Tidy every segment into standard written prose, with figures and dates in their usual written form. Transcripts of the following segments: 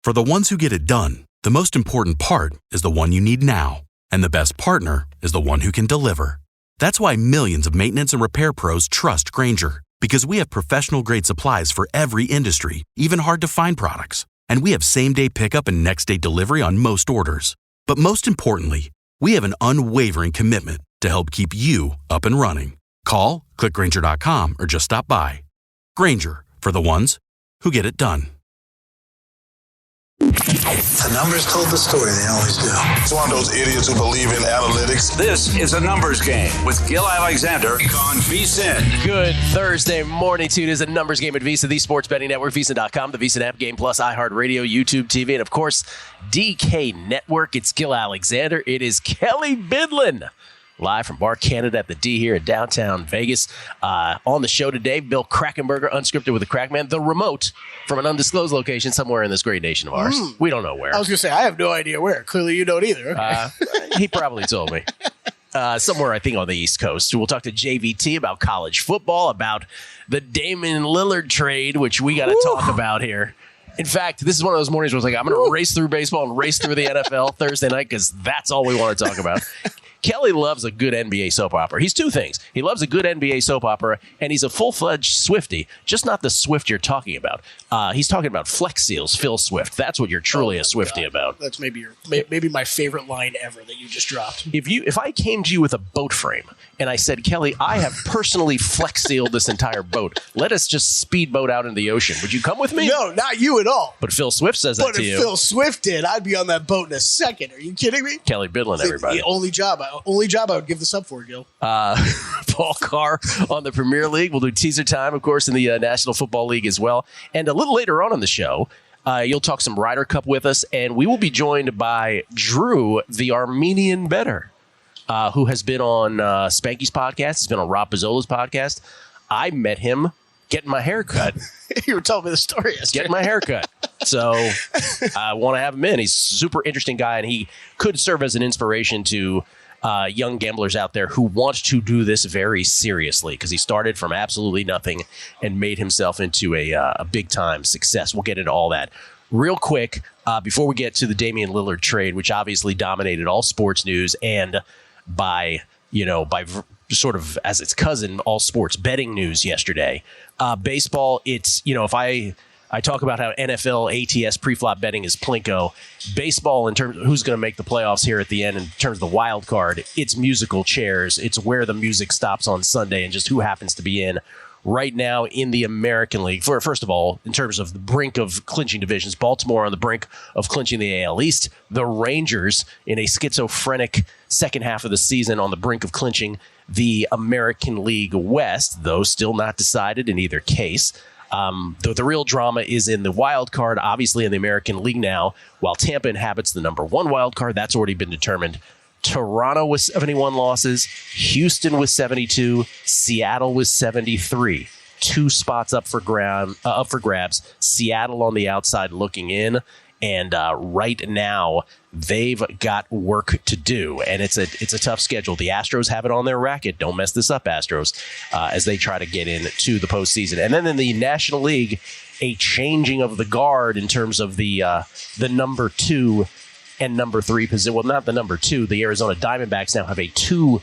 For the ones who get it done, the most important part is the one you need now. And the best partner is the one who can deliver. That's why millions of maintenance and repair pros trust Grainger, because we have professional-grade supplies for every industry, even hard-to-find products. And we have same-day pickup and next-day delivery on most orders. But most importantly, we have an unwavering commitment to help keep you up and running. Call, click Grainger.com, or just stop by. Grainger, for the ones who get it done. The numbers told the story, they always do. It's one of those idiots who believe in analytics. This is a numbers game with Gill Alexander on VSiN. Good Thursday morning to you. It is a numbers game at VSiN, the sports betting network, VSiN.com, the VSiN app, Game Plus, iHeartRadio, YouTube TV, and of course, DK Network. It's Gill Alexander. It is Kelley Bydlon. Live from Bar Canada at the D here in downtown Vegas. On the show today, Bill Krackomberger, unscripted with the Crackman, the remote from an undisclosed location somewhere in this great nation of ours. We don't know where. I was going to say, I have no idea where. Clearly you don't either. Okay. He probably told me. Somewhere, I think, on the East Coast. We'll talk to JVT about college football, about the Damian Lillard trade, which we got to talk about here. In fact, this is one of those mornings where I was like, I'm going to race through baseball and race through the NFL Thursday night because that's all we want to talk about. Kelley loves a good NBA soap opera. He's two things. He loves a good NBA soap opera, and he's a full-fledged Swiftie, just not the Swift you're talking about. He's talking about Flex Seals, Phil Swift. That's what you're truly a Swiftie about. That's maybe my favorite line ever that you just dropped. If I came to you with a boat frame and I said, Kelley, I have personally Flex Sealed this entire boat. Let us just speedboat out into the ocean. Would you come with me? No, not you at all. But Phil Swift says that to you. But if Phil Swift did, I'd be on that boat in a second. Are you kidding me? Kelley Bydlon, everybody. The only job I would give this up for, Gill. Paul Carr on the Premier League. We'll do teaser time, of course, in the National Football League as well. And a little later on in the show, you'll talk some Ryder Cup with us, and we will be joined by Drew, the Armenian bettor, who has been on Spanky's podcast. He's been on Rob Pizzola's podcast. I met him getting my hair cut. You were telling me the story yesterday. Getting my hair cut. So I want to have him in. He's a super interesting guy, and he could serve as an inspiration to young gamblers out there who want to do this very seriously, because he started from absolutely nothing and made himself into a big-time success. We'll get into all that. Real quick, before we get to the Damian Lillard trade, which obviously dominated all sports news, and by sort of as its cousin, all sports betting news yesterday. Baseball, it's, if I talk about how NFL ATS preflop betting is plinko. Baseball, in terms of who's going to make the playoffs here at the end, in terms of the wild card, it's musical chairs. It's where the music stops on Sunday and just who happens to be in. Right now in the American League, first of all, in terms of the brink of clinching divisions, Baltimore on the brink of clinching the AL East. The Rangers in a schizophrenic second half of the season on the brink of clinching the American League West, though still not decided in either case. The real drama is in the wild card, obviously in the American League now, while Tampa inhabits the number one wild card. That's already been determined. Toronto with 71 losses, Houston with 72, Seattle with 73. 2 spots up for grabs. Seattle on the outside looking in, and right now they've got work to do, and it's a tough schedule. The Astros have it on their racket. Don't mess this up, Astros, as they try to get into the postseason. And then in the National League, a changing of the guard in terms of the number 2 and number 3 position. Well, not the number 2. The Arizona Diamondbacks now have a two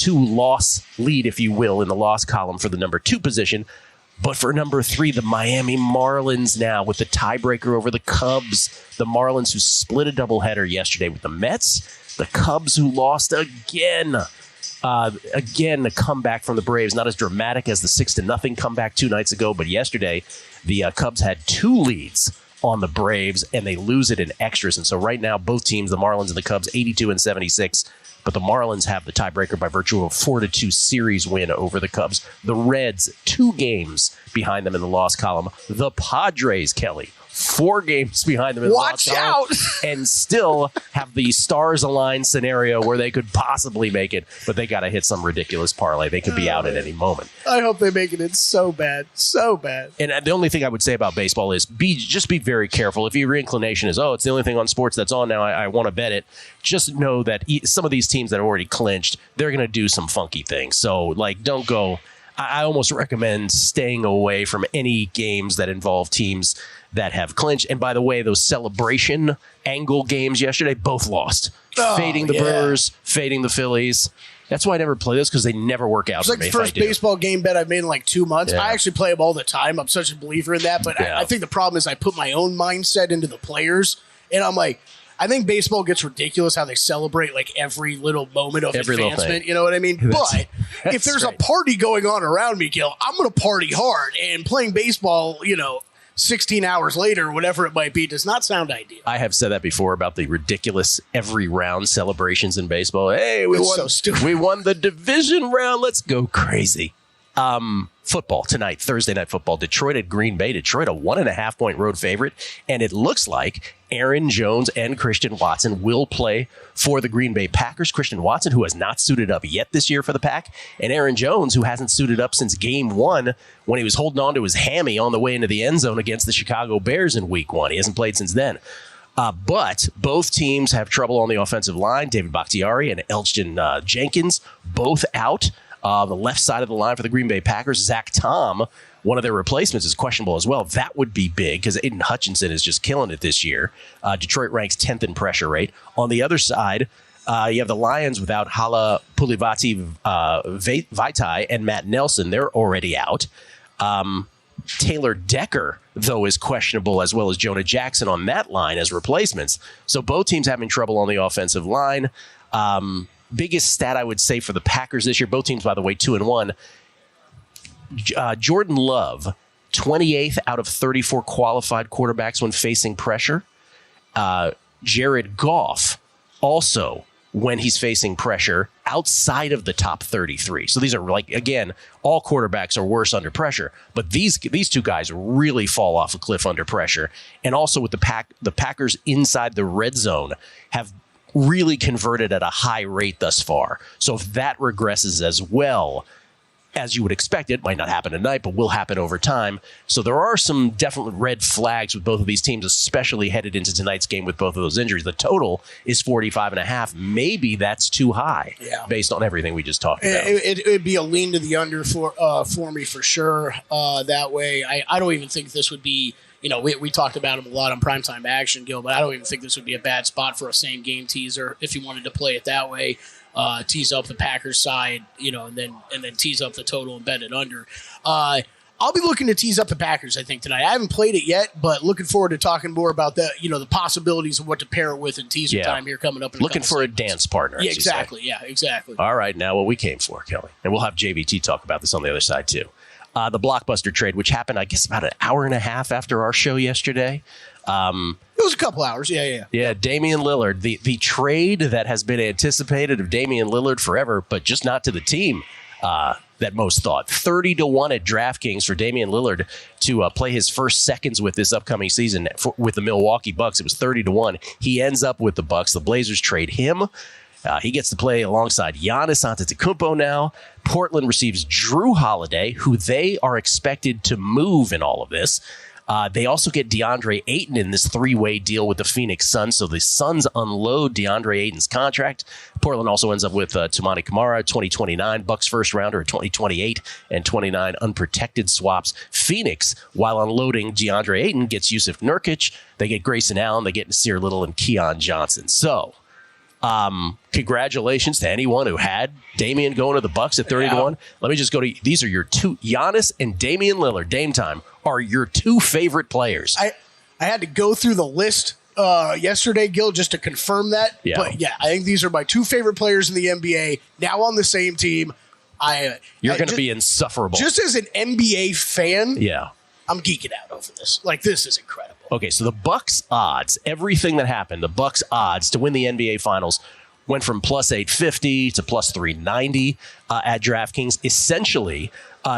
loss lead, if you will, in the loss column for the number 2 position. But for number 3, the Miami Marlins now with the tiebreaker over the Cubs. The Marlins who split a doubleheader yesterday with the Mets. The Cubs who lost again. Again, a comeback from the Braves. Not as dramatic as the 6-0 comeback 2 nights ago, but yesterday the Cubs had 2 leads on the Braves, and they lose it in extras. And so right now, both teams, the Marlins and the Cubs, 82 and 76. But the Marlins have the tiebreaker by virtue of a 4-2 series win over the Cubs. The Reds, 2 games behind them in the loss column. The Padres, Kelley, 4 games behind them in the loss column. Watch out! And still have the stars aligned scenario where they could possibly make it, but they got to hit some ridiculous parlay. They could be out at any moment. I hope they make it. It's so bad. So bad. And the only thing I would say about baseball is just be very careful. If your inclination is, it's the only thing on sports that's on now, I want to bet it, just know that some of these teams that are already clinched, they're going to do some funky things. So, don't go. I almost recommend staying away from any games that involve teams that have clinched. And by the way, those celebration angle games yesterday, both lost. Fading the Brewers, fading the Phillies. That's why I never play those, because they never work out. It's like the first baseball game bet I've made in like 2 months. I actually play them all the time. I'm such a believer in that. But I think the problem is I put my own mindset into the players. And I'm like, I think baseball gets ridiculous how they celebrate like every little moment of advancement. You know what I mean? But if there's a party going on around me, Gill, I'm going to party hard. And playing baseball, 16 hours later, whatever it might be, does not sound ideal. I have said that before about the ridiculous every round celebrations in baseball. Hey, we won, so stupid. We won the division round. Let's go crazy. Football tonight, Thursday night football. Detroit at Green Bay. Detroit, a 1.5-point road favorite. And it looks like Aaron Jones and Christian Watson will play for the Green Bay Packers. Christian Watson, who has not suited up yet this year for the Pack, and Aaron Jones, who hasn't suited up since game 1 when he was holding on to his hammy on the way into the end zone against the Chicago Bears in week 1. He hasn't played since then. But both teams have trouble on the offensive line. David Bakhtiari and Elgton Jenkins, both out. The left side of the line for the Green Bay Packers, Zach Tom, one of their replacements, is questionable as well. That would be big because Aiden Hutchinson is just killing it this year. Detroit ranks 10th in pressure rate. On the other side, you have the Lions without Hala Pulivati Vaitai and Matt Nelson. They're already out. Taylor Decker, though, is questionable, as well as Jonah Jackson on that line as replacements. So both teams having trouble on the offensive line. Biggest stat I would say for the Packers this year, both teams, by the way, 2-1. Jordan Love, 28th out of 34 qualified quarterbacks when facing pressure. Jared Goff, also when he's facing pressure, outside of the top 33. So these are, like, again, all quarterbacks are worse under pressure, but these two guys really fall off a cliff under pressure. And also with the Packers inside the red zone have really converted at a high rate thus far. So if that regresses as well, as you would expect, it might not happen tonight, but will happen over time. So there are some definite red flags with both of these teams, especially headed into tonight's game with both of those injuries. The total is 45.5. Maybe that's too high based on everything we just talked about. It would be a lean to the under for me for sure. That way, I don't even think this would be, we talked about him a lot on Primetime Action, Gill, but I don't even think this would be a bad spot for a same-game teaser if you wanted to play it that way. Tease up the Packers side, and then tease up the total and bet it under. I'll be looking to tease up the Packers, I think, tonight. I haven't played it yet, but looking forward to talking more about the possibilities of what to pair it with in teaser time here coming up. Looking for a dance partner. Yeah, exactly. Yeah, exactly. All right, now what we came for, Kelley. And we'll have JVT talk about this on the other side, too. The blockbuster trade, which happened, I guess, about an hour and a half after our show yesterday. It was a couple hours. Yeah. Yeah, Damian Lillard. The trade that has been anticipated of Damian Lillard forever, but just not to the team that most thought. 30-1 at DraftKings for Damian Lillard to play his first seconds with this upcoming season with the Milwaukee Bucks. It was 30-1. He ends up with the Bucks. The Blazers trade him. He gets to play alongside Giannis Antetokounmpo now. Portland receives Drew Holiday, who they are expected to move in all of this. They also get DeAndre Ayton in this three-way deal with the Phoenix Suns. So the Suns unload DeAndre Ayton's contract. Portland also ends up with Toumani Camara, 2029 Bucks first rounder, 2028 and 29 unprotected swaps. Phoenix, while unloading DeAndre Ayton, gets Yusuf Nurkic. They get Grayson Allen. They get Nasir Little and Keon Johnson. So congratulations to anyone who had Damian going to the Bucks at 30-1. Let me just go to these are your two. Giannis and Damian Lillard, Dame time, are your two favorite players. I had to go through the list yesterday, Gill, just to confirm that. Yeah. But yeah, I think these are my two favorite players in the NBA now on the same team. You're going to be insufferable. Just as an NBA fan, yeah, I'm geeking out over this. Like, this is incredible. Okay, so the Bucks odds, everything that happened, the Bucks odds to win the NBA Finals went from plus 850 to plus 390 at DraftKings. Essentially,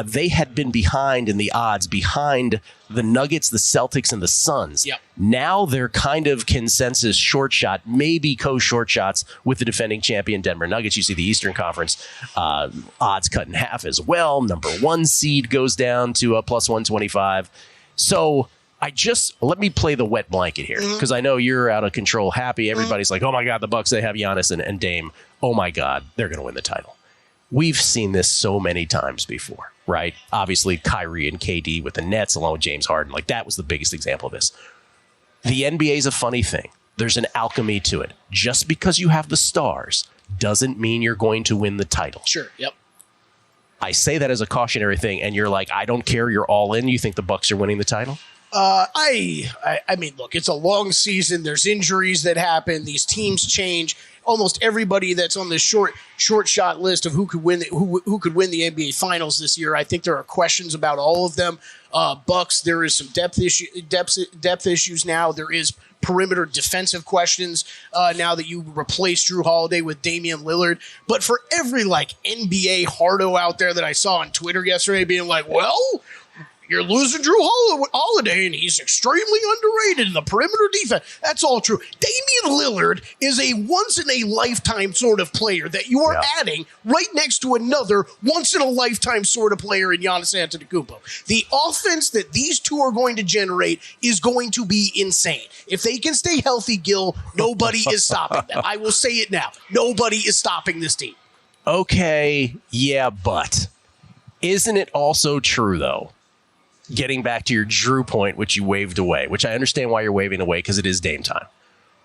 they had been behind in the odds behind the Nuggets, the Celtics, and the Suns. Yep. Now they're kind of consensus short shot, maybe co-short shots with the defending champion Denver Nuggets. You see the Eastern Conference odds cut in half as well. Number 1 seed goes down to plus 125. So let me play the wet blanket here, because I know you're out of control happy. Everybody's like, oh my God, the Bucks, they have Giannis and Dame. Oh my God, they're going to win the title. We've seen this so many times before. right? Obviously, Kyrie and KD with the Nets, along with James Harden. Like, that was the biggest example of this. The NBA is a funny thing. There's an alchemy to it. Just because you have the stars doesn't mean you're going to win the title. Sure, yep. I say that as a cautionary thing, and you're like, I don't care, you're all in. You think the Bucks are winning the title? I mean, look, it's a long season. There's injuries that happen. These teams change. Almost everybody that's on this short shot list of who could win the NBA Finals this year, I think there are questions about all of them. Bucks, there is some depth issues now. There is perimeter defensive questions now that you replace Drew Holiday with Damian Lillard. But for every NBA hardo out there that I saw on Twitter yesterday being like, well, you're losing Drew Holiday, and he's extremely underrated in the perimeter defense. That's all true. Damian Lillard is a once-in-a-lifetime sort of player that you are adding right next to another once-in-a-lifetime sort of player in Giannis Antetokounmpo. The offense that these two are going to generate is going to be insane. If they can stay healthy, Gill, nobody is stopping them. I will say it now. Nobody is stopping this team. Okay, yeah, but isn't it also true, though, getting back to your Drew point, which you waved away, which I understand why you're waving away because it is Dame time.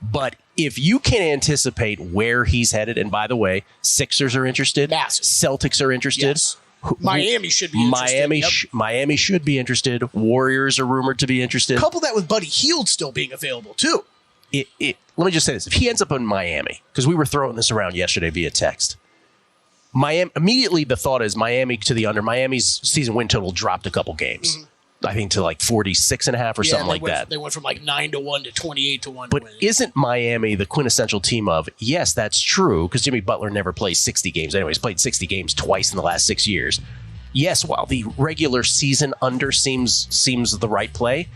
But if you can anticipate where he's headed, and by the way, Sixers are interested, Massive. Celtics are interested. Yes. Miami should be interested. Miami should be interested. Warriors are rumored to be interested. Couple that with Buddy Hield still being available, too. Let me just say this. If he ends up in Miami, because we were throwing this around yesterday via text, Miami, immediately the thought is Miami to the under. Miami's season win total dropped a couple games. Mm-hmm. I think to 46.5 or something like that. They went from 9-1 to 28-1. But isn't Miami the quintessential team of, yes, that's true, because Jimmy Butler never plays 60 games. Anyways, played 60 games twice in the last 6 years. Yes, while the regular season under seems the right play,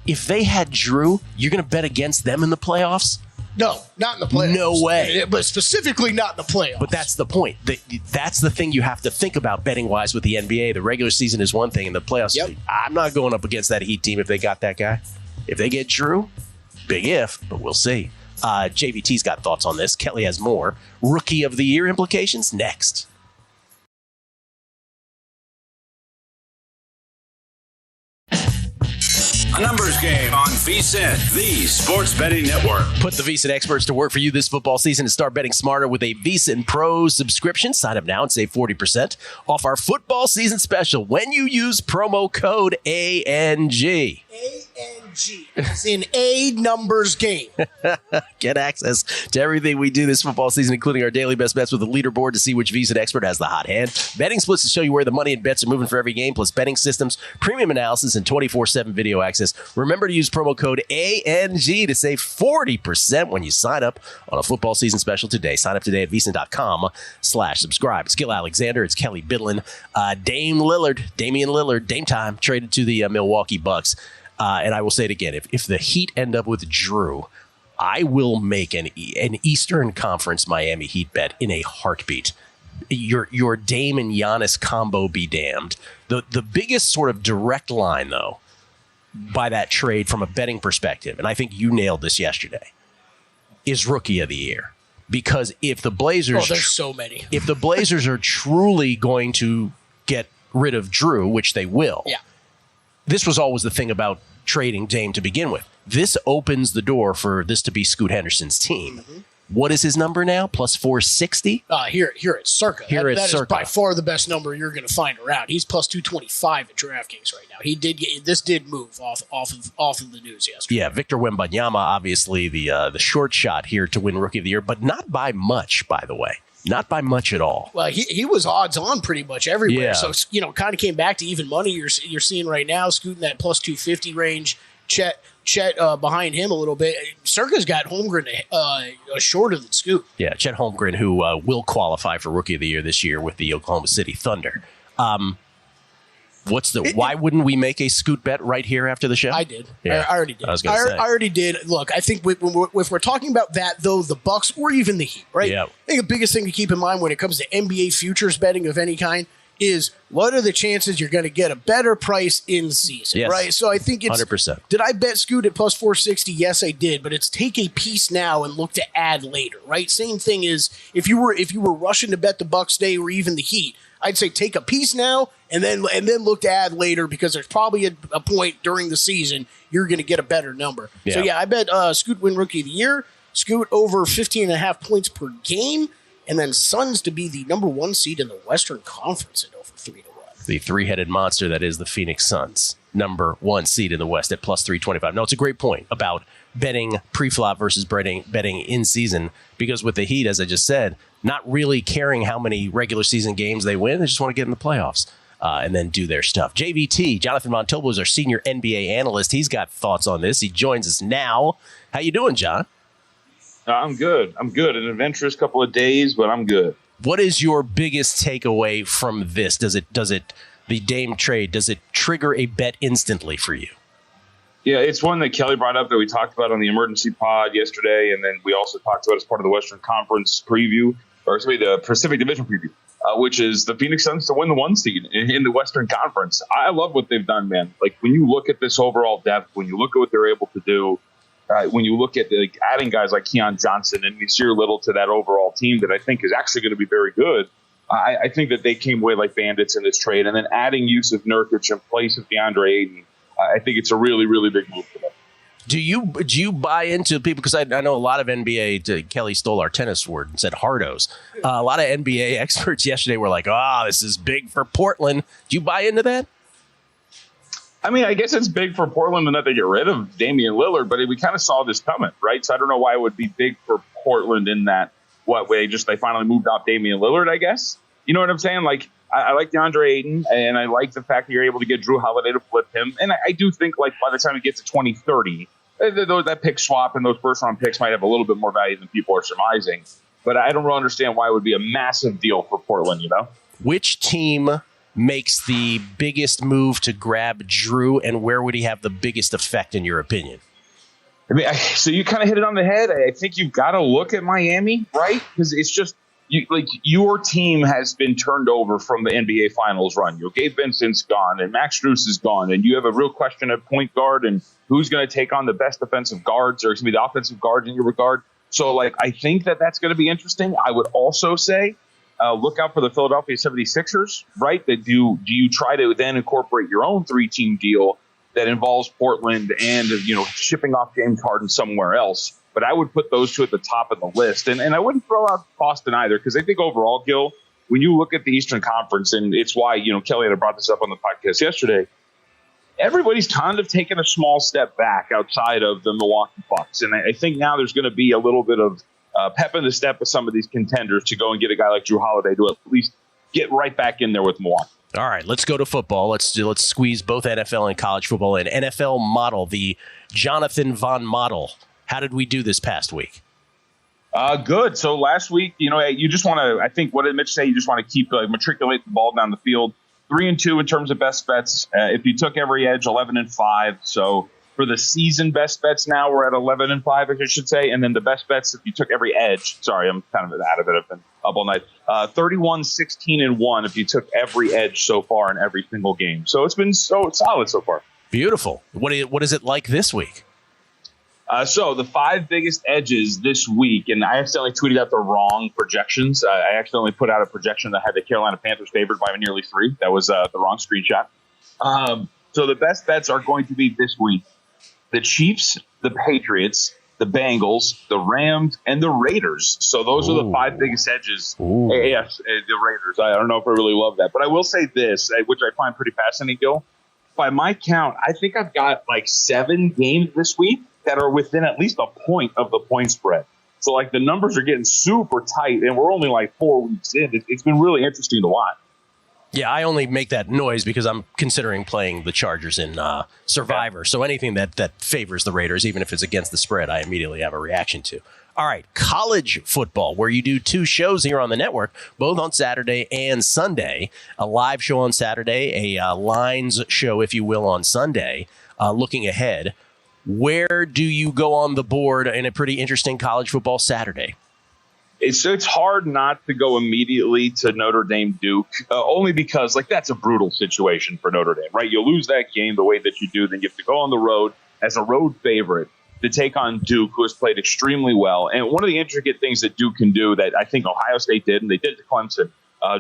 if they had Drew, you're going to bet against them in the playoffs? No, not in the playoffs. No way. But specifically not in the playoffs. But that's the point. That's the thing you have to think about betting-wise with the NBA. The regular season is one thing, and the playoffs, I'm not going up against that Heat team if they got that guy. If they get Drew, big if, but we'll see. JVT's got thoughts on this. Kelley has more. Rookie of the Year implications next. A numbers game on VSiN, the sports betting network. Put the VSiN experts to work for you this football season and start betting smarter with a VSiN Pro subscription. Sign up now and save 40% off our football season special when you use promo code ANG. ANG. It's in a numbers game. Get access to everything we do this football season, including our daily best bets with a leaderboard to see which VSiN expert has the hot hand. Betting splits to show you where the money and bets are moving for every game, plus betting systems, premium analysis, and 24/7 video access. Remember to use promo code ANG to save 40% when you sign up on a football season special today. Sign up today at VSiN.com/subscribe. It's Gill Alexander. It's Kelley Bydlon. Damian Lillard, Dame time, traded to the Milwaukee Bucks. And I will say it again, if the Heat end up with Drew, I will make an Eastern Conference Miami Heat bet in a heartbeat. Your Dame and Giannis combo be damned. The biggest sort of direct line, though, by that trade from a betting perspective, and I think you nailed this yesterday, is Rookie of the Year. Because if the Blazers... there's so many. If the Blazers are truly going to get rid of Drew, which they will... Yeah. This was always the thing about trading Dame to begin with. This opens the door for this to be Scoot Henderson's team. Mm-hmm. What is his number now? Plus 460? Here it's circa. That is by far the best number you're going to find around. He's plus 225 at DraftKings right now. This did move off of the news yesterday. Yeah, Victor Wembanyama, obviously the short shot here to win Rookie of the Year, but not by much, by the way. Not by much at all. Well, he was odds on pretty much everywhere. Yeah. So, kind of came back to even money. You're seeing right now, scooting that plus 250 range. Chet behind him a little bit. Circa's got Holmgren shorter than Scoot. Yeah, Chet Holmgren, who will qualify for Rookie of the Year this year with the Oklahoma City Thunder. Why wouldn't we make a Scoot bet right here after the show? I did. Yeah. I already did. I was going to say. I already did. Look, I think if we're talking about that, though, the Bucks or even the Heat, right? Yeah. I think the biggest thing to keep in mind when it comes to NBA futures betting of any kind, is what are the chances you're going to get a better price in season, Yes. right? So I think it's 100%. Did I bet Scoot at plus 460? Yes, I did, but it's take a piece now and look to add later, right? Same thing is if you were rushing to bet the Bucks day or even the Heat, I'd say take a piece now and then look to add later because there's probably a point during the season you're going to get a better number. Yeah. So yeah, I bet Scoot win Rookie of the Year, Scoot over 15.5 points per game, and then Suns to be the number 1 seed in the Western Conference at over 3-1. The three-headed monster that is the Phoenix Suns, number 1 seed in the West at plus 325. No, it's a great point about betting pre-flop versus betting in season, because with the Heat, as I just said, not really caring how many regular season games they win, they just want to get in the playoffs and then do their stuff. JVT, Jonathan Von Tobel, is our senior NBA analyst. He's got thoughts on this. He joins us now. How you doing, John? I'm good. An adventurous couple of days, but I'm good. What is your biggest takeaway from this? Does it the Dame trade, does it trigger a bet instantly for you? Yeah, it's one that Kelley brought up that we talked about on the emergency pod yesterday, and then we also talked about as part of the Western Conference preview, or excuse me, the Pacific Division preview, which is the Phoenix Suns to win the 1 seed in the Western Conference. I love what they've done, man. Like, when you look at this overall depth, when you look at what they're able to do, when you look at adding guys like Keon Johnson and Nasir Little to that overall team that I think is actually going to be very good, I think that they came away like bandits in this trade. And then adding Yusuf Nurkic in place of DeAndre Ayton, I think it's a really, really big move for them. Do you buy into people? Because I know a lot of NBA, Kelley stole our tennis word and said hardos. A lot of NBA experts yesterday were like, this is big for Portland. Do you buy into that? I mean, I guess it's big for Portland that they get rid of Damian Lillard, but we kind of saw this coming, right? So I don't know why it would be big for Portland in that what way. Just they finally moved off Damian Lillard, I guess. You know what I'm saying? Like, I like DeAndre Ayton, and I like the fact that you're able to get Drew Holiday to flip him. And I do think, like, by the time it gets to 2030, that pick swap and those first-round picks might have a little bit more value than people are surmising. But I don't really understand why it would be a massive deal for Portland, you know? Which team makes the biggest move to grab Drew, and where would he have the biggest effect, in your opinion? I mean, so you kind of hit it on the head. I think you've got to look at Miami, right? Because it's just your team has been turned over from the NBA Finals run. Gabe Vincent's gone, and Max Strus is gone, and you have a real question at point guard and who's going to take on the best defensive guards, or excuse me, the offensive guards in your regard. So, I think that's going to be interesting. I would also say, look out for the Philadelphia 76ers, right? Do you try to then incorporate your own 3-team deal that involves Portland and, shipping off James Harden somewhere else? But I would put those two at the top of the list. And I wouldn't throw out Boston either, because I think overall, Gill, when you look at the Eastern Conference, and it's why, Kelley had brought this up on the podcast yesterday, everybody's kind of taken a small step back outside of the Milwaukee Bucks. And I think now there's going to be a little bit of pep in the step with some of these contenders to go and get a guy like Drew Holiday to at least get right back in there with Milwaukee. All right, let's go to football. Let's squeeze both NFL and college football in. NFL model, the Jonathan Von model. How did we do this past week? Good. So last week, you just want to, I think what did Mitch say? You just want to keep matriculate the ball down the field. 3-2 in terms of best bets. If you took every edge, 11-5. So for the season best bets now, we're at 11-5, I should say. And then the best bets, if you took every edge, sorry, I'm kind of out of it. I've been up all night. 31-16-1 if you took every edge so far in every single game. So it's been so solid so far. Beautiful. What is it like this week? So the 5 biggest edges this week, and I accidentally tweeted out the wrong projections. I accidentally put out a projection that had the Carolina Panthers favored by nearly 3. That was the wrong screenshot. So the best bets are going to be this week: the Chiefs, the Patriots, the Bengals, the Rams, and the Raiders. So those are the 5 biggest edges. Yes, the Raiders. I don't know if I really love that, but I will say this, which I find pretty fascinating, Gil. By my count, I think I've got 7 games this week that are within at least a point of the point spread. So the numbers are getting super tight, and we're only 4 weeks in. It's been really interesting to watch. Yeah, I only make that noise because I'm considering playing the Chargers in Survivor. So anything that favors the Raiders, even if it's against the spread, I immediately have a reaction to. All right, college football, where you do 2 shows here on the network, both on Saturday and Sunday. A live show on Saturday, a lines show, if you will, on Sunday. Looking ahead, where do you go on the board in a pretty interesting college football Saturday? it's hard not to go immediately to Notre Dame Duke, only because that's a brutal situation for Notre Dame, right? You lose that game the way that you do, then you have to go on the road as a road favorite to take on Duke, who has played extremely well. And one of the intricate things that Duke can do that I think Ohio State did, and they did to Clemson,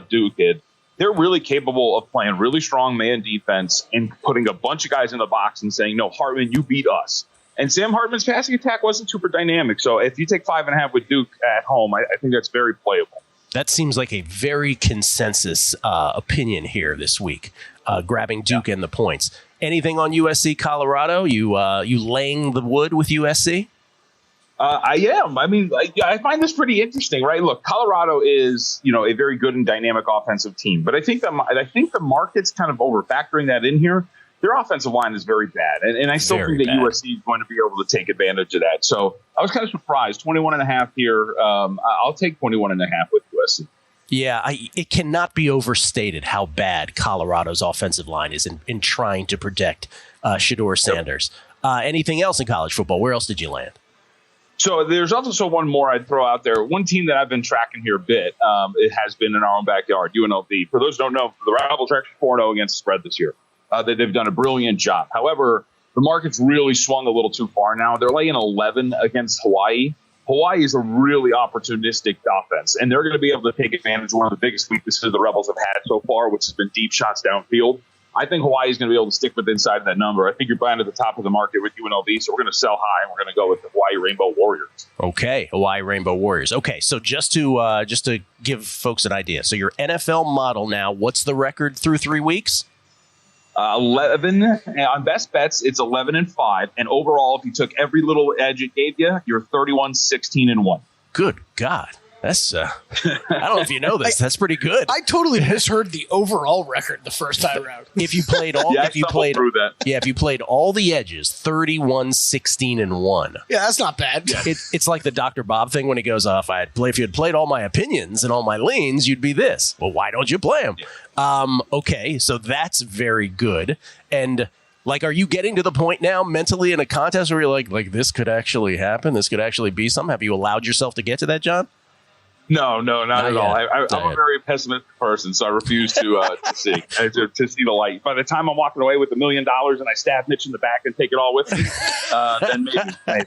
Duke did, they're really capable of playing really strong man defense and putting a bunch of guys in the box and saying, no, Hartman, you beat us. And Sam Hartman's passing attack wasn't super dynamic. So if you take 5.5 with Duke at home, I think that's very playable. That seems like a very consensus opinion here this week, grabbing Duke and the points. Anything on USC Colorado? You laying the wood with USC? I am. I mean, I find this pretty interesting, right? Look, Colorado is, a very good and dynamic offensive team, but I think the market's kind of over factoring that in here. Their offensive line is very bad, and I still think that USC is going to be able to take advantage of that. So I was kind of surprised. 21.5 here. I'll take 21.5 with USC. Yeah, it cannot be overstated how bad Colorado's offensive line is in trying to protect Shedeur Sanders. Anything else in college football? Where else did you land? So there's also one more I'd throw out there. One team that I've been tracking here a bit, it has been in our own backyard, UNLV. For those who don't know, the Rebels are actually 4-0 against the spread this year. They've done a brilliant job. However, the market's really swung a little too far now. They're laying 11 against Hawaii. Hawaii is a really opportunistic offense, and they're going to be able to take advantage of one of the biggest weaknesses the Rebels have had so far, which has been deep shots downfield. I think Hawaii is going to be able to stick with inside that number. I think you're buying at the top of the market with UNLV, so we're going to sell high, and we're going to go with the Hawaii Rainbow Warriors. Okay, Hawaii Rainbow Warriors. Okay, so just to give folks an idea, so your NFL model now, what's the record through 3 weeks? 11 on best bets. It's 11-5, and overall, if you took every little edge it gave you, you're 31-16-1. Good God. That's I don't know if you know this. That's pretty good. I totally misheard the overall record the first time around. If you played all, if you played all the edges, 31-16-1. Yeah, that's not bad. It's like the Dr. Bob thing when he goes, if you had played all my opinions and all my leans, you'd be this. Well, why don't you play them? Okay, so that's very good. And are you getting to the point now mentally in a contest where you're like this could actually happen? This could actually be something? Have you allowed yourself to get to that, John? No, not at all. I'm a very pessimistic person, so I refuse to see the light. By the time I'm walking away with $1 million and I stab Mitch in the back and take it all with me, then maybe.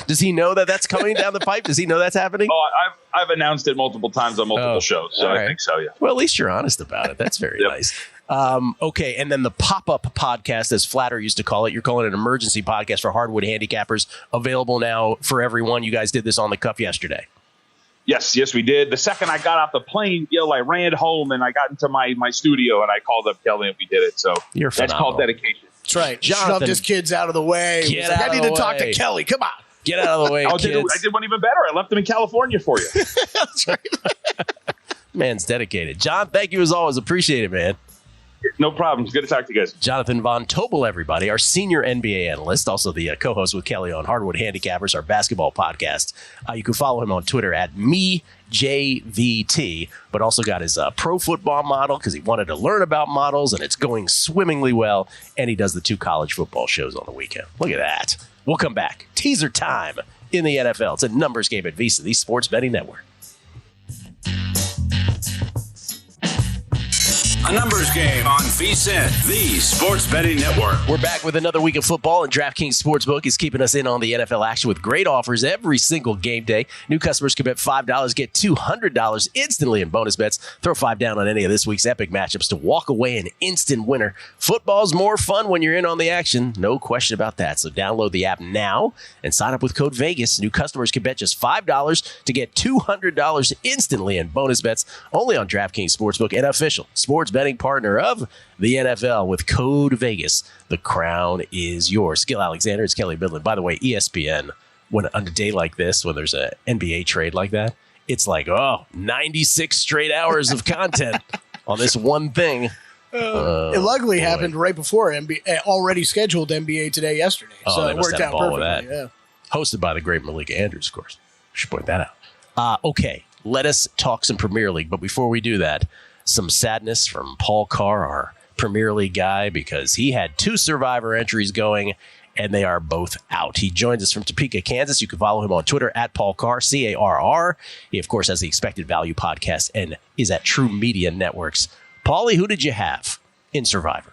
Does he know that that's coming down the pipe? Does he know that's happening? Oh, I've announced it multiple times on multiple shows, so I think so. Yeah. Well, at least you're honest about it. That's very nice. Okay, and then the pop-up podcast, as Flatter used to call it, you're calling it an emergency podcast for hardwood handicappers, available now for everyone. You guys did this on the cuff yesterday. Yes, we did. The second I got off the plane, Gill, I ran home and I got into my studio and I called up Kelley and we did it. So that's called dedication. That's right. Jonathan, shoved his kids out of the way. I need to talk to Kelley. Come on. Get out of the way, kids. I did one even better. I left them in California for you. That's right. Man's dedicated. John, thank you as always. Appreciate it, man. No problem. It's good to talk to you guys. Jonathan Von Tobel, everybody, our senior NBA analyst, also the co-host with Kelley on Hardwood Handicappers, our basketball podcast. You can follow him on Twitter at MeJVT, but also got his pro football model because he wanted to learn about models, and it's going swimmingly well, and he does the 2 college football shows on the weekend. Look at that. We'll come back. Teaser time in the NFL. It's a numbers game at VSiN, the Sports Betting Network. A numbers game on VSiN, the Sports Betting Network. We're back with another week of football, and DraftKings Sportsbook is keeping us in on the NFL action with great offers every single game day. New customers can bet $5, get $200 instantly in bonus bets. Throw $5 down on any of this week's epic matchups to walk away an instant winner. Football's more fun when you're in on the action. No question about that. So download the app now and sign up with code VEGAS. New customers can bet just $5 to get $200 instantly in bonus bets only on DraftKings Sportsbook, an official sports betting partner of the NFL. With code Vegas, the crown is yours. Gill Alexander, it's Kelley Bydlon. By the way, ESPN, when on a day like this, when there's an NBA trade like that, it's like, 96 straight hours of content on this one thing. It luckily happened right before already scheduled NBA Today yesterday. So it worked out perfectly. Yeah. Hosted by the great Malika Andrews, of course. I should point that out. Okay, let us talk some Premier League. But before we do that, some sadness from Paul Carr, our Premier League guy, because he had 2 Survivor entries going, and they are both out. He joins us from Topeka, Kansas. You can follow him on Twitter at Paul Carr, Carr. He, of course, has the Expected Value podcast and is at TruMedia Networks. Paulie, who did you have in Survivor?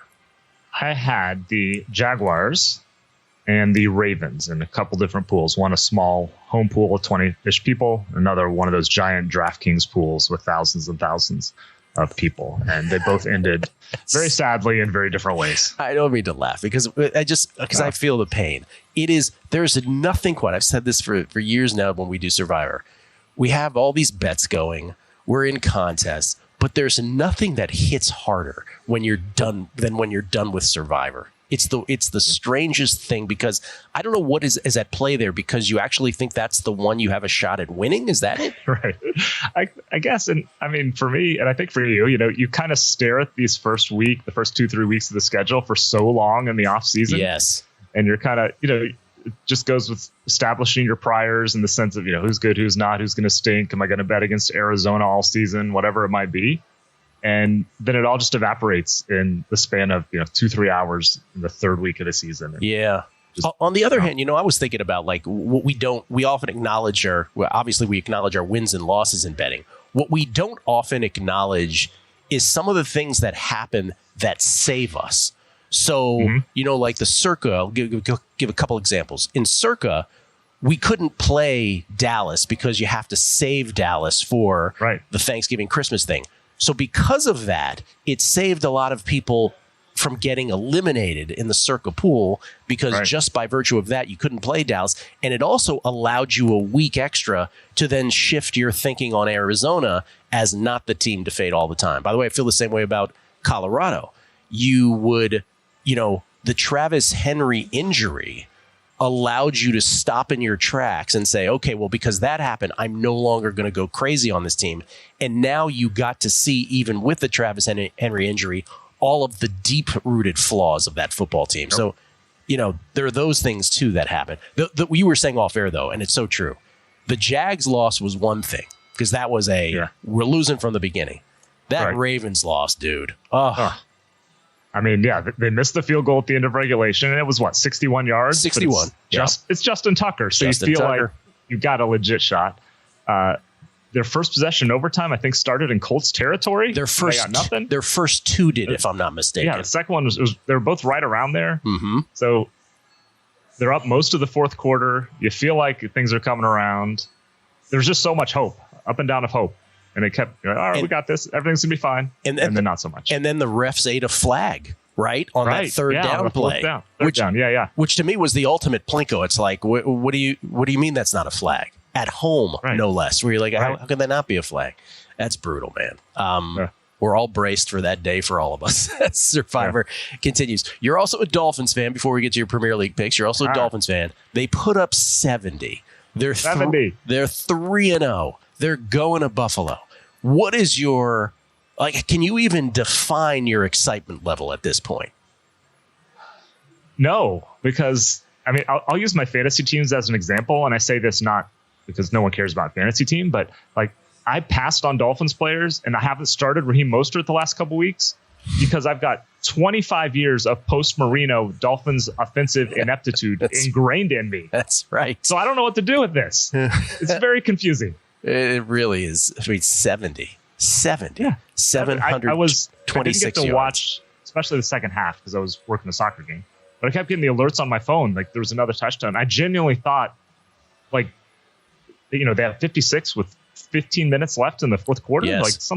I had the Jaguars and the Ravens in a couple different pools. One a small home pool of 20-ish people, another one of those giant DraftKings pools with thousands and thousands of people. And they both ended very sadly in very different ways. I don't mean to laugh because I feel the pain. There's nothing quite. I've said this for years now when we do Survivor. We have all these bets going. We're in contests, but there's nothing that hits harder when you're done than when you're done with Survivor. It's the strangest thing because I don't know what is at play there because you actually think that's the one you have a shot at winning. Is that it? Right. I guess. And I mean, for me, and I think for you, you kind of stare at these the first 2-3 weeks of the schedule for so long in the off season. Yes. And you're kind of, it just goes with establishing your priors in the sense of, who's good, who's not, who's going to stink. Am I going to bet against Arizona all season, whatever it might be. And then it all just evaporates in the span of 2-3 hours in the third week of the season. Yeah. On the other hand, I was thinking about like what we often acknowledge obviously we acknowledge our wins and losses in betting. What we don't often acknowledge is some of the things that happen that save us. So, like the Circa, I'll give a couple examples. In Circa, we couldn't play Dallas because you have to save Dallas for the Thanksgiving Christmas thing. So because of that, it saved a lot of people from getting eliminated in the Circa pool because just by virtue of that, you couldn't play Dallas. And it also allowed you a week extra to then shift your thinking on Arizona as not the team to fade all the time. By the way, I feel the same way about Colorado. You would, the Travis Henry injury allowed you to stop in your tracks and say, okay, well, because that happened, I'm no longer going to go crazy on this team. And now you got to see, even with the Travis Henry injury, all of the deep-rooted flaws of that football team. Yep. So, there are those things, too, that happen. You were saying off air, though, and it's so true. The Jags loss was one thing, because that was we're losing from the beginning. That Ravens loss, dude. I mean, they missed the field goal at the end of regulation, and it was 61 yards? 61. It's Justin Tucker, so Justin you feel Tucker. Like you got a legit shot. Their first possession in overtime, I think, started in Colts territory. Their first two did, if I'm not mistaken. Yeah, the second one they were both right around there. Mm-hmm. So they're up most of the fourth quarter. You feel like things are coming around. There's just so much hope, up and down of hope. And they kept, all right, we got this. Everything's going to be fine. And then not so much. And then the refs ate a flag, on that third down play. Third down. Which to me was the ultimate Plinko. It's like, what do you mean that's not a flag? At home, no less. Where you're like, how can that not be a flag? That's brutal, man. We're all braced for that day for all of us. Survivor continues. You're also a Dolphins fan. Before we get to your Premier League picks, you're also a Dolphins fan. They put up 70. They're 70. They're 3-0. They're going to Buffalo. What is your, can you even define your excitement level at this point? No, because, I mean, I'll use my fantasy teams as an example, and I say this not because no one cares about fantasy team, but I passed on Dolphins players, and I haven't started Raheem Mostert the last couple weeks because I've got 25 years of post-Marino Dolphins offensive ineptitude ingrained in me. That's right. So I don't know what to do with this. It's very confusing. It really is. I mean, 70. 726 I didn't get to yards. watch, especially the second half, because I was working a soccer game. But I kept getting the alerts on my phone. Like, there was another touchdown. I genuinely thought, they have 56 with 15 minutes left in the fourth quarter. Yes.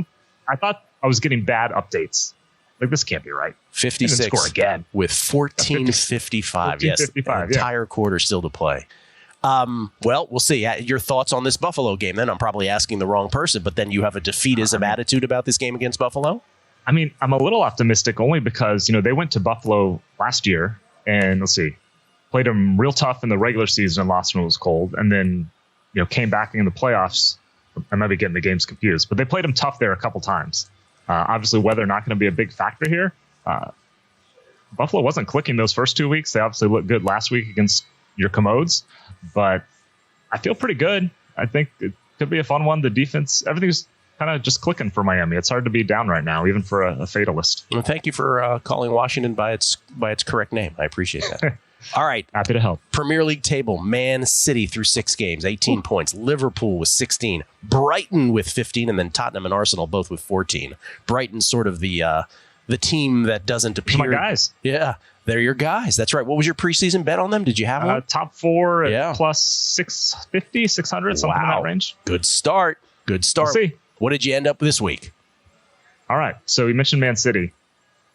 I thought I was getting bad updates. This can't be right. 56 score again with 14:55. Yes, entire quarter still to play. Well, we'll see. Your thoughts on this Buffalo game, then? I'm probably asking the wrong person, but then you have a defeatism attitude about this game against Buffalo? I mean, I'm a little optimistic only because, they went to Buffalo last year and, played them real tough in the regular season and lost when it was cold. And then, came back in the playoffs. I might be getting the games confused, but they played them tough there a couple times. Obviously, weather not going to be a big factor here. Buffalo wasn't clicking those first 2 weeks. They obviously looked good last week against your commodes, but I feel pretty good. I think it could be a fun one. The defense, everything's kind of just clicking for Miami. It's hard to be down right now, even for a fatalist. Well, thank you for calling Washington by its correct name. I appreciate that. All right. Happy to help. Premier League table, Man City through 6 games, 18 points. Liverpool with 16. Brighton with 15, and then Tottenham and Arsenal both with 14. Brighton's sort of the team that doesn't appear. My guys. Yeah, they're your guys. That's right. What was your preseason bet on them? Did you have one? Top 4 at plus 650, 600, something in that range. Good start. Good start. We'll see. What did you end up this week? All right. So we mentioned Man City.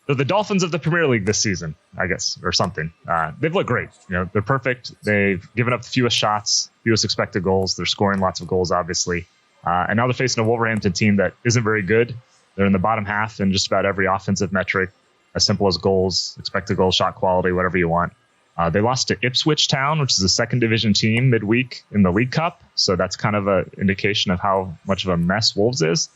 They're the Dolphins of the Premier League this season, I guess, or something. They've looked great. They're perfect. They've given up the fewest shots, fewest expected goals. They're scoring lots of goals, obviously. And now they're facing a Wolverhampton team that isn't very good. They're in the bottom half in just about every offensive metric, as simple as goals, expected goals, shot quality, whatever you want. They lost to Ipswich Town, which is a second division team midweek in the League Cup. So that's kind of an indication of how much of a mess Wolves is.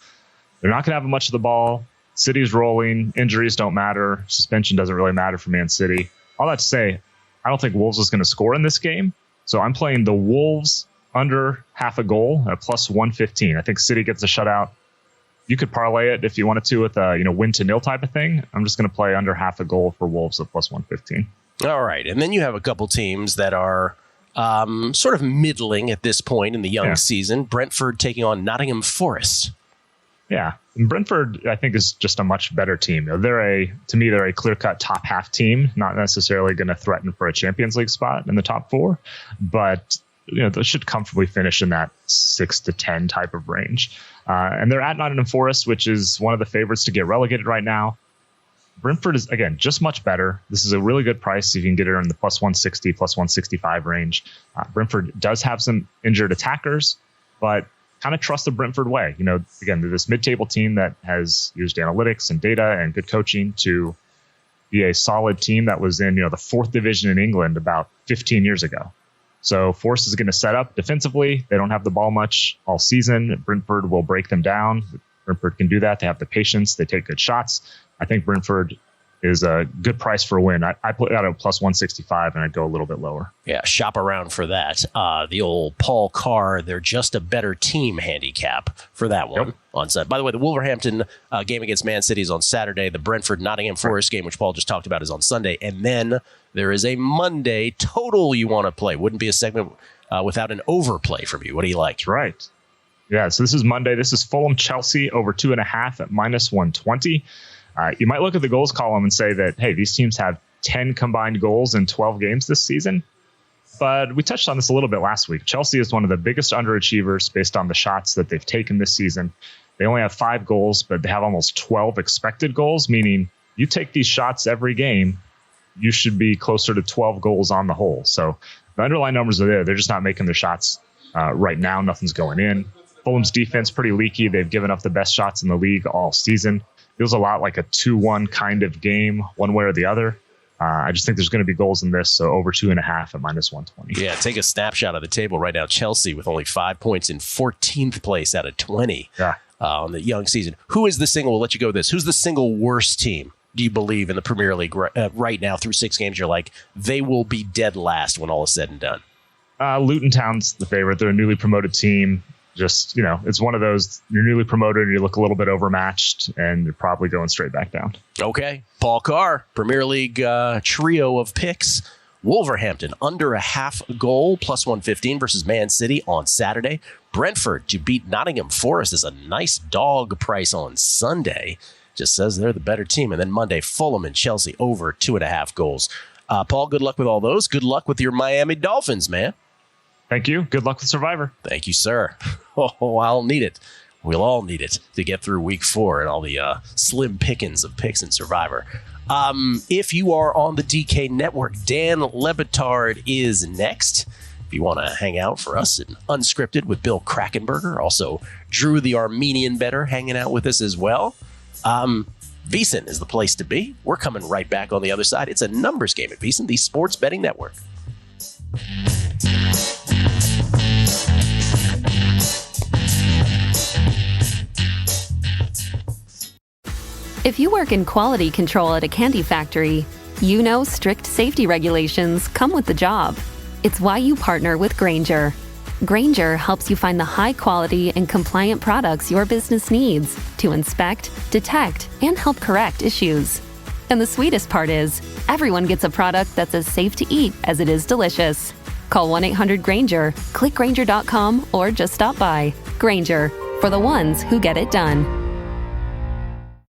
They're not going to have much of the ball. City's rolling. Injuries don't matter. Suspension doesn't really matter for Man City. All that to say, I don't think Wolves is going to score in this game. So I'm playing the Wolves under half a goal at plus 115. I think City gets a shutout. You could parlay it if you wanted to with a win to nil type of thing. I'm just going to play under half a goal for Wolves at plus 115. All right. And then you have a couple teams that are sort of middling at this point in the young season. Brentford taking on Nottingham Forest. Yeah. And Brentford, I think, is just a much better team. To me, they're a clear-cut top half team, not necessarily going to threaten for a Champions League spot in the top 4, but they should comfortably finish in that 6 to 10 type of range. And they're at Nottingham Forest, which is one of the favorites to get relegated right now. Brentford is, again, just much better. This is a really good price. You can get it in the plus 160, plus 165 range. Brentford does have some injured attackers, but kind of trust the Brentford way. Again, they're this mid-table team that has used analytics and data and good coaching to be a solid team that was in, the 4th division in England about 15 years ago. So Forest is going to set up defensively. They don't have the ball much all season. Brentford will break them down. Brentford can do that. They have the patience. They take good shots. I think Brentford is a good price for a win. I put that at plus 165, and I'd go a little bit lower. Yeah, shop around for that. The old Paul Carr, they're just a better team handicap for that one on Sunday. By the way, the Wolverhampton game against Man City is on Saturday. The Brentford-Nottingham Forest game, which Paul just talked about, is on Sunday. And then there is a Monday total you want to play. Wouldn't be a segment without an overplay from you. What do you like? Right. Yeah, so this is Monday. This is Fulham-Chelsea over 2.5 at minus 120. You might look at the goals column and say that, hey, these teams have 10 combined goals in 12 games this season. But we touched on this a little bit last week. Chelsea is one of the biggest underachievers based on the shots that they've taken this season. They only have 5 goals, but they have almost 12 expected goals, meaning you take these shots every game, you should be closer to 12 goals on the whole. So the underlying numbers are there. They're just not making their shots right now. Nothing's going in. Fulham's defense pretty leaky. They've given up the best shots in the league all season. Feels a lot like a 2-1 kind of game, one way or the other. I just think there's going to be goals in this, so over 2.5 at minus 120. Yeah, take a snapshot of the table right now. Chelsea with only 5 points in 14th place out of 20 on the young season. Who is the single? We'll let you go with this. Who's the single worst team, do you believe, in the Premier League right now through 6 games? You're like, they will be dead last when all is said and done. Luton Town's the favorite. They're a newly promoted team. Just, it's one of those, you're newly promoted and you look a little bit overmatched and you're probably going straight back down. Okay. Paul Carr, Premier League trio of picks. Wolverhampton under a half goal, plus 115 versus Man City on Saturday. Brentford to beat Nottingham Forest is a nice dog price on Sunday. Just says they're the better team. And then Monday, Fulham and Chelsea over 2.5 goals. Paul, good luck with all those. Good luck with your Miami Dolphins, man. Thank you. Good luck with Survivor. Thank you, sir. Oh, I'll need it. We'll all need it to get through week 4 and all the slim pickings of picks in Survivor. If you are on the DK Network, Dan Lebitard is next. If you want to hang out for us in Unscripted with Bill Krakenberger, also Drew the Armenian Better hanging out with us as well. VSiN is the place to be. We're coming right back on the other side. It's a numbers game at VSiN, the sports betting network. If you work in quality control at a candy factory, you know strict safety regulations come with the job. It's why you partner with Grainger. Grainger helps you find the high quality and compliant products your business needs to inspect, detect, and help correct issues. And the sweetest part is, everyone gets a product that's as safe to eat as it is delicious. Call 1-800-GRAINGER, click Grainger.com, or just stop by. Grainger, for the ones who get it done.